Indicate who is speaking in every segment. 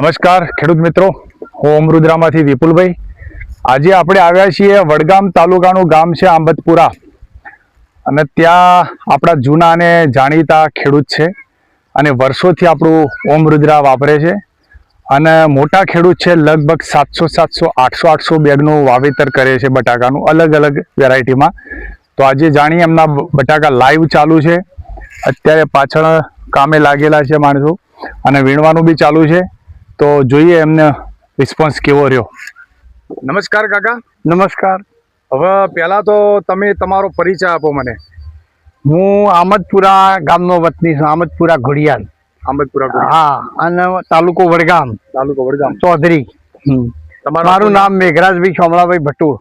Speaker 1: નમસ્કાર ખેડૂત મિત્રો, હું અમરુદ્રામાંથી વિપુલભાઈ. આજે આપણે આવ્યા છીએ વડગામ તાલુકાનું ગામ છે આંબતપુરા, અને ત્યાં આપણા જૂના અને જાણીતા ખેડૂત છે અને વર્ષોથી આપણું ઓમરુદ્રા વાપરે છે અને મોટા ખેડૂત છે. લગભગ 700 800 બેગનું વાવેતર કરે છે બટાકાનું, અલગ અલગ વેરાયટીમાં. તો આજે જાણીએ એમના બટાકા લાઈવ ચાલુ છે, અત્યારે પાછળ કામે લાગેલા છે માણસો, અને વીણવાનું બી ચાલુ છે. તો જોઈએ એમને રિસ્પોન્સ કેવો રહ્યો. નમસ્કાર કાકા.
Speaker 2: નમસ્કાર.
Speaker 1: હવે પહેલા તો તમે તમારો પરિચય આપો મને.
Speaker 2: હું આમદપુરા ગામનો વતની છું, આમદપુરા ઘોડિયાલ.
Speaker 1: આંબતપુરા.
Speaker 2: હા, અને તાલુકો વડગામ. ચૌધરી. મારું નામ મેઘરાજભાઈ શામળાભાઈ ભટોળ.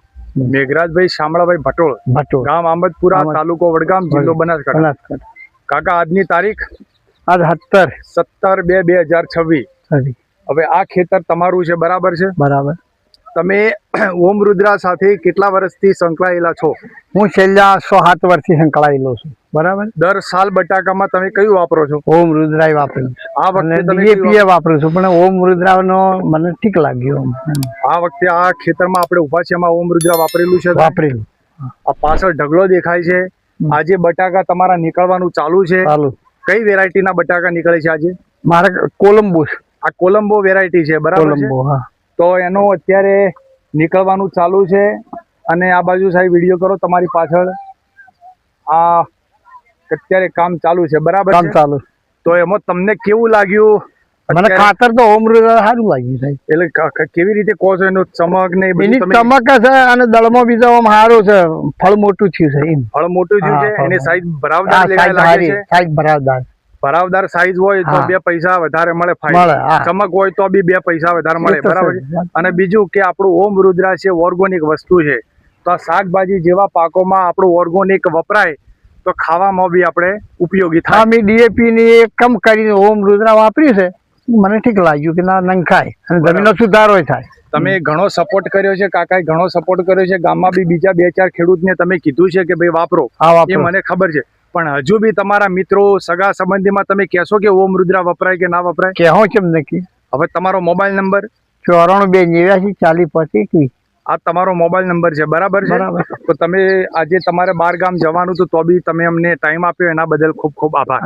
Speaker 1: મેઘરાજભાઈ શામળાભાઈ ભટોળ. ગામ આંબતપુરા, તાલુકો વડગામ, જિલ્લો બનાસકાંઠા. કાકા, આજની તારીખ
Speaker 2: આજ
Speaker 1: 17/2/2026. હવે આ ખેતર તમારું છે, બરાબર છે?
Speaker 2: બરાબર.
Speaker 1: તમે ઓમરુદ્રા સાથે કેટલા વર્ષથી સંકળાયેલા છો?
Speaker 2: હું છેલ્લા 6-7 વર્ષથી સંકળાયેલો છું. બરાબર.
Speaker 1: દર સાલ બટાકામાં તમે કયું વાપરો છો?
Speaker 2: ઓમરુદ્રા વાપર્યું.
Speaker 1: આ વખતે તમે
Speaker 2: ડીએપી વાપરું છું, પણ ઓમરુદ્રાનો મને ઠીક લાગ્યો.
Speaker 1: આ વખતે આ ખેતરમાં આપણે ઉભા છે, એમાં ઓમરુદ્રા વાપરેલું છે.
Speaker 2: વાપરેલું.
Speaker 1: આ પાછળ ઢગલો દેખાય છે. આજે બટાકા તમારા નીકળવાનું ચાલુ છે. કઈ વેરાયટીના બટાકા નીકળે છે આજે?
Speaker 2: મારે કોલંબો.
Speaker 1: આ કોલંબો વેરાયટી છે, બરાબર છે? તો એનો અત્યારે નીકળવાનું ચાલુ છે. અને આ બાજુ સાહેબ વિડીયો કરો, તમારી પાછળ આ અત્યારે કામ ચાલુ છે, બરાબર? કામ ચાલુ. તો એમાં તમને કેવું લાગ્યું?
Speaker 2: મને ખાતર તો ઓમરુદ્રા સારું લાગ્યું સાહેબ.
Speaker 1: એટલે કેવી રીતે કહો છો? એનો ચમક ને
Speaker 2: એની ચમક છે, અને દળમાં બીજો સારું છે. ફળ મોટું થયું છે.
Speaker 1: ફળ મોટું થયું છે. એની સાઈઝ ભરાવદાર લાગે છે.
Speaker 2: સાઈઝ ભરાવદાર સાઈઝ હોય તો 2 પૈસા વધારે મળે. ચમક હોય તો બી 2 પૈસા વધારે મળે, બરાબર છે? અને બીજું કે આપણું ઓમરુદ્રા છે, ઓર્ગોનિક વસ્તુ છે. તો આ શાકભાજી જેવા પાકોમાં આપણું ઓર્ગોનિક વપરાય તો ખાવામાં બી આપણે ઉપયોગી થાય. મેં ડીએપી ની એક કમ કરીને ઓમરુદ્રા વાપર્યું છે, મને ઠીક લાગ્યું કે ના નંખાય અને જમીનનો સુધારો થાય.
Speaker 1: તમે ઘણો સપોર્ટ કર્યો છે, કાકાએ ઘણો સપોર્ટ કર્યો છે. ગામમાં બી બીજા 2-4 ખેડૂતને તમે કીધું છે કે ભાઈ વાપરો, એ મને ખબર છે. પણ હજુ બી તમારા મિત્રો, સગા સંબંધીમાં તમે કહેશો કે ઓમરુદ્રા વપરાય કે ના વપરાય?
Speaker 2: કહેવો કેમ નક્કી.
Speaker 1: હવે તમારો મોબાઈલ નંબર
Speaker 2: 9429404021.
Speaker 1: આ તમારો મોબાઈલ નંબર છે, બરાબર છે? તો તમે આજે તમારે બહાર ગામ જવાનું તો બી તમે અમને ટાઈમ આપ્યો, એના બદલ ખૂબ ખૂબ આભાર.